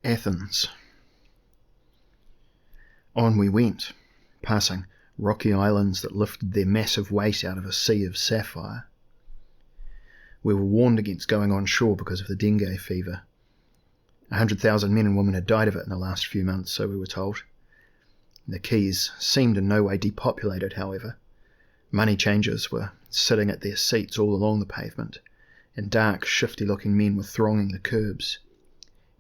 Athens. On we went, passing rocky islands that lifted their massive weight out of a sea of sapphire. We were warned against going on shore because of the dengue fever. 100,000 men and women had died of it in the last few months, so we were told. The quays seemed in no way depopulated, however. Money changers were sitting at their seats all along the pavement, and dark, shifty-looking men were thronging the curbs.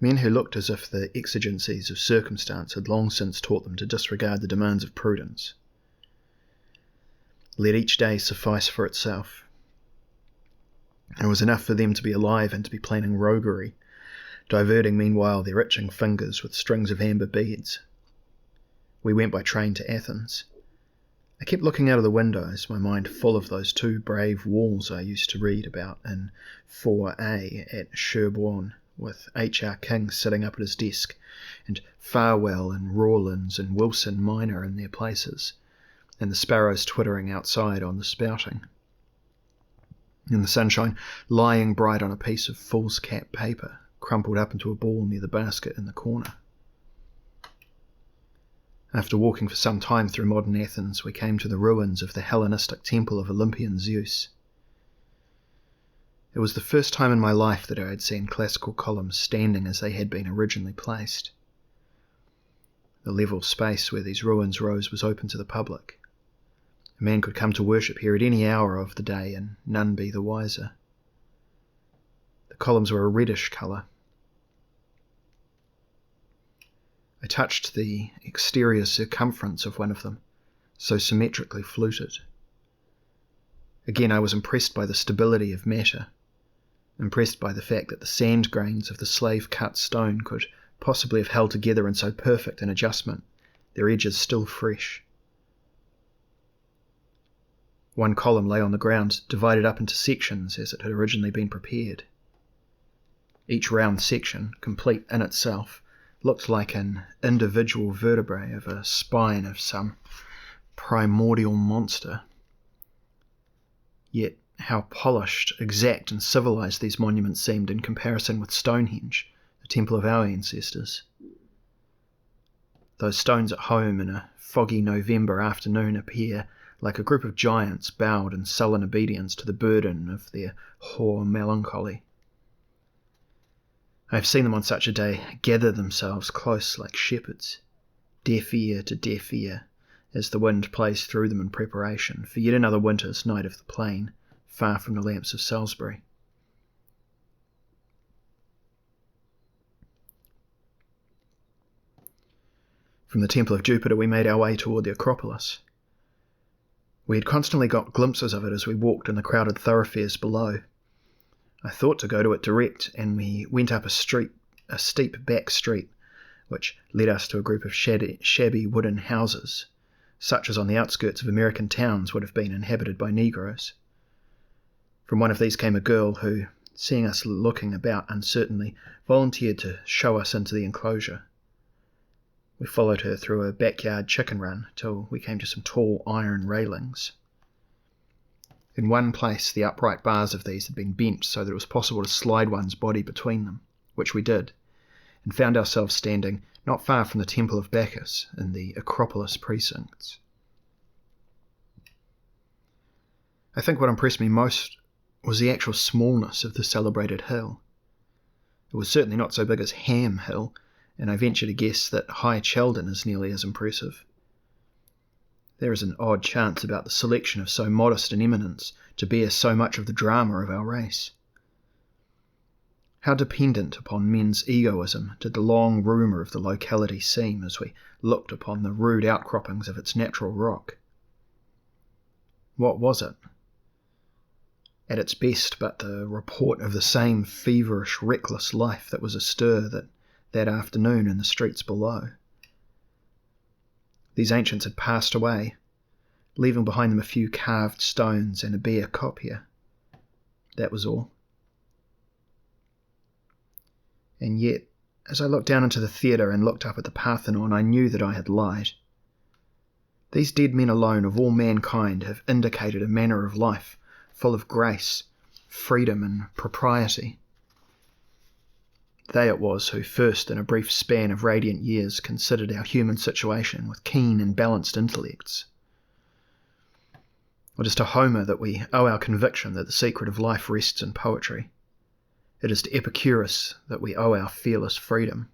Men who looked as if the exigencies of circumstance had long since taught them to disregard the demands of prudence. Let each day suffice for itself. It was enough for them to be alive and to be planning roguery, diverting meanwhile their itching fingers with strings of amber beads. We went by train to Athens. I kept looking out of the windows, my mind full of those two brave walls I used to read about in 4A at Sherborne, with H.R. King sitting up at his desk, and Farwell and Rawlins and Wilson Minor in their places, and the sparrows twittering outside on the spouting. In the sunshine, lying bright on a piece of foolscap paper, crumpled up into a ball near the basket in the corner. After walking for some time through modern Athens, we came to the ruins of the Hellenistic temple of Olympian Zeus. It was the first time in my life that I had seen classical columns standing as they had been originally placed. The level space where these ruins rose was open to the public. A man could come to worship here at any hour of the day and none be the wiser. The columns were a reddish colour. I touched the exterior circumference of one of them, so symmetrically fluted. Again I was impressed by the stability of matter, impressed by the fact that the sand grains of the slave-cut stone could possibly have held together in so perfect an adjustment, their edges still fresh. One column lay on the ground, divided up into sections as it had originally been prepared. Each round section, complete in itself, looked like an individual vertebrae of a spine of some primordial monster. Yet how polished, exact and civilized these monuments seemed in comparison with Stonehenge, the temple of our ancestors. Those stones at home in a foggy November afternoon appear like a group of giants bowed in sullen obedience to the burden of their hoar melancholy. I have seen them on such a day gather themselves close like shepherds, deaf ear to deaf ear, as the wind plays through them in preparation for yet another winter's night of the plain, far from the lamps of Salisbury. From the Temple of Jupiter we made our way toward the Acropolis. We had constantly got glimpses of it as we walked in the crowded thoroughfares below. I thought to go to it direct, and we went up a steep back street, which led us to a group of shabby wooden houses, such as on the outskirts of American towns would have been inhabited by Negroes. From one of these came a girl who, seeing us looking about uncertainly, volunteered to show us into the enclosure. We followed her through a backyard chicken run till we came to some tall iron railings. In one place the upright bars of these had been bent so that it was possible to slide one's body between them, which we did, and found ourselves standing not far from the Temple of Bacchus in the Acropolis precincts. I think what impressed me most was the actual smallness of the celebrated hill. It was certainly not so big as Ham Hill, and I venture to guess that High Cheldon is nearly as impressive. There is an odd chance about the selection of so modest an eminence to bear so much of the drama of our race. How dependent upon men's egoism did the long rumour of the locality seem as we looked upon the rude outcroppings of its natural rock. What was it? At its best but the report of the same feverish, reckless life that was astir that afternoon in the streets below. These ancients had passed away, leaving behind them a few carved stones and a bare coppice. That was all. And yet, as I looked down into the theatre and looked up at the Parthenon, I knew that I had lied. These dead men alone of all mankind have indicated a manner of life full of grace, freedom and propriety. They it was who first, in a brief span of radiant years, considered our human situation with keen and balanced intellects. It is to Homer that we owe our conviction that the secret of life rests in poetry. It is to Epicurus that we owe our fearless freedom.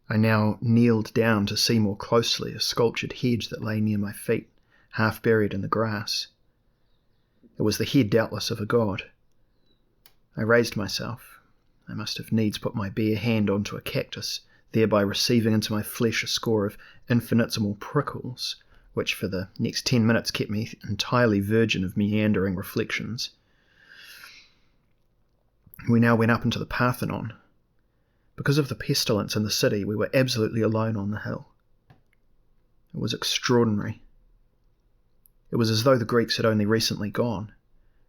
I now kneeled down to see more closely a sculptured head that lay near my feet, half buried in the grass. It was the head, doubtless, of a god. I raised myself. I must have needs put my bare hand onto a cactus, thereby receiving into my flesh a score of infinitesimal prickles, which for the next 10 minutes kept me entirely virgin of meandering reflections. We now went up into the Parthenon. Because of the pestilence in the city, we were absolutely alone on the hill. It was extraordinary. It was as though the Greeks had only recently gone,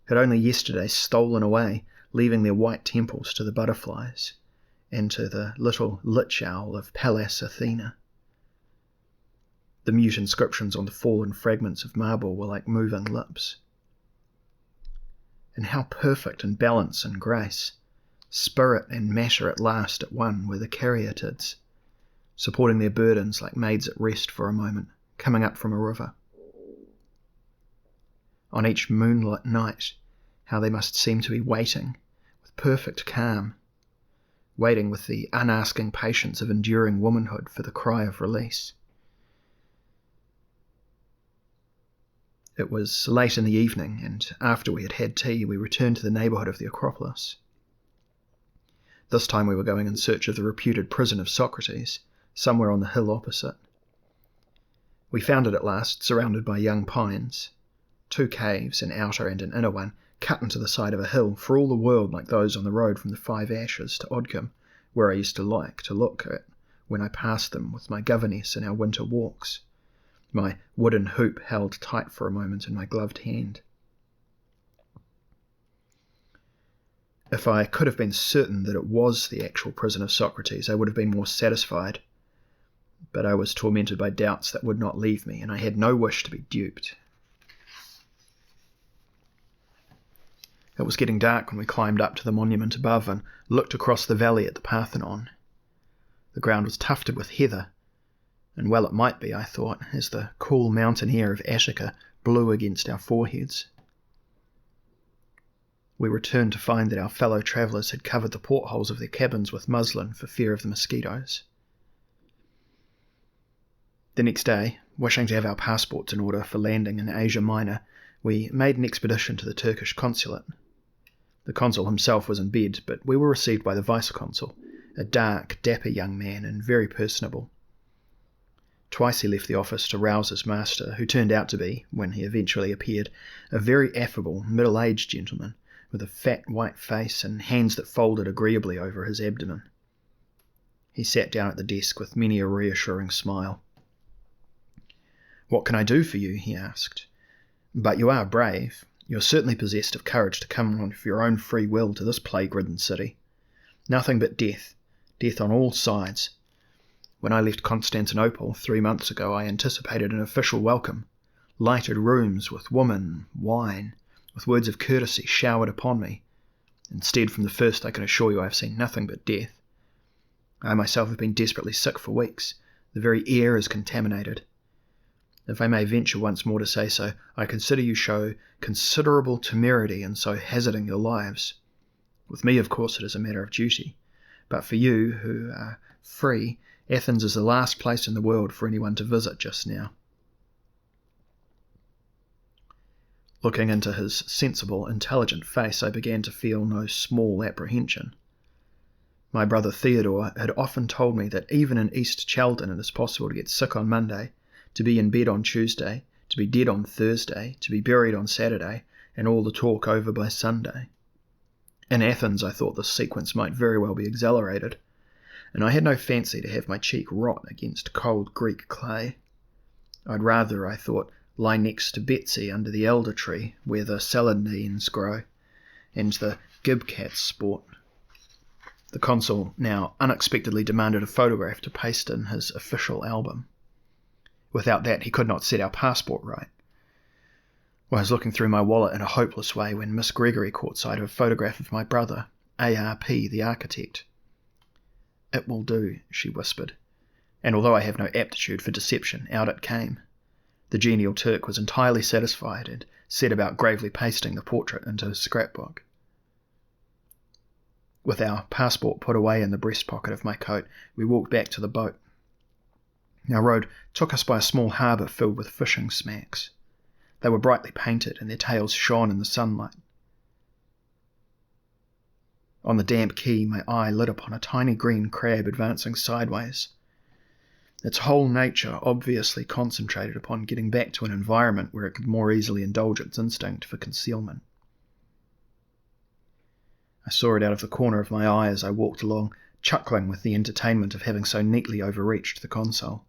had only yesterday stolen away, leaving their white temples to the butterflies, and to the little lich owl of Pallas Athena. The mute inscriptions on the fallen fragments of marble were like moving lips. And how perfect in balance and grace, spirit and matter at last at one, were the caryatids, supporting their burdens like maids at rest for a moment, coming up from a river. On each moonlit night, how they must seem to be waiting, with perfect calm, waiting with the unasking patience of enduring womanhood for the cry of release. It was late in the evening, and after we had had tea, we returned to the neighbourhood of the Acropolis. This time we were going in search of the reputed prison of Socrates, somewhere on the hill opposite. We found it at last, surrounded by young pines, 2 caves, an outer and an inner one, cut into the side of a hill, for all the world like those on the road from the Five Ashes to Odcombe, where I used to like to look at when I passed them with my governess in our winter walks, my wooden hoop held tight for a moment in my gloved hand. If I could have been certain that it was the actual prison of Socrates, I would have been more satisfied, but I was tormented by doubts that would not leave me, and I had no wish to be duped. It was getting dark when we climbed up to the monument above and looked across the valley at the Parthenon. The ground was tufted with heather, and well it might be, I thought, as the cool mountain air of Attica blew against our foreheads. We returned to find that our fellow travellers had covered the portholes of their cabins with muslin for fear of the mosquitoes. The next day, wishing to have our passports in order for landing in Asia Minor, we made an expedition to the Turkish consulate. The consul himself was in bed, but we were received by the vice-consul, a dark, dapper young man and very personable. Twice he left the office to rouse his master, who turned out to be, when he eventually appeared, a very affable, middle-aged gentleman, with a fat white face and hands that folded agreeably over his abdomen. He sat down at the desk with many a reassuring smile. "What can I do for you?" he asked. "But you are brave. You are certainly possessed of courage to come of your own free will to this plague-ridden city. Nothing but death, death on all sides. When I left Constantinople 3 months ago, I anticipated an official welcome, lighted rooms with women, wine, with words of courtesy showered upon me. Instead, from the first, I can assure you I have seen nothing but death. I myself have been desperately sick for weeks. The very air is contaminated. If I may venture once more to say so, I consider you show considerable temerity in so hazarding your lives. With me, of course, it is a matter of duty, but for you, who are free, Athens is the last place in the world for anyone to visit just now." Looking into his sensible, intelligent face, I began to feel no small apprehension. My brother Theodore had often told me that even in East Chalden it is possible to get sick on Monday, to be in bed on Tuesday, to be dead on Thursday, to be buried on Saturday, and all the talk over by Sunday. In Athens I thought this sequence might very well be accelerated, and I had no fancy to have my cheek rot against cold Greek clay. I'd rather, I thought, lie next to Betsy under the elder tree, where the celandines grow, and the gibcats sport. The consul now unexpectedly demanded a photograph to paste in his official album. Without that he could not set our passport right. I was looking through my wallet in a hopeless way when Miss Gregory caught sight of a photograph of my brother, ARP, the architect. "It will do," she whispered, and although I have no aptitude for deception, out it came. The genial Turk was entirely satisfied and set about gravely pasting the portrait into his scrapbook. With our passport put away in the breast pocket of my coat, we walked back to the boat. Our road took us by a small harbour filled with fishing smacks. They were brightly painted, and their tails shone in the sunlight. On the damp quay, my eye lit upon a tiny green crab advancing sideways. Its whole nature obviously concentrated upon getting back to an environment where it could more easily indulge its instinct for concealment. I saw it out of the corner of my eye as I walked along, chuckling with the entertainment of having so neatly overreached the console.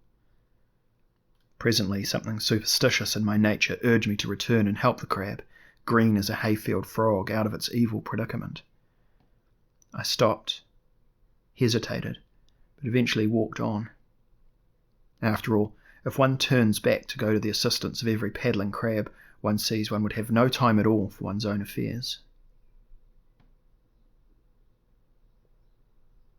Presently, something superstitious in my nature urged me to return and help the crab, green as a hayfield frog, out of its evil predicament. I stopped, hesitated, but eventually walked on. After all, if one turns back to go to the assistance of every paddling crab one sees, one would have no time at all for one's own affairs.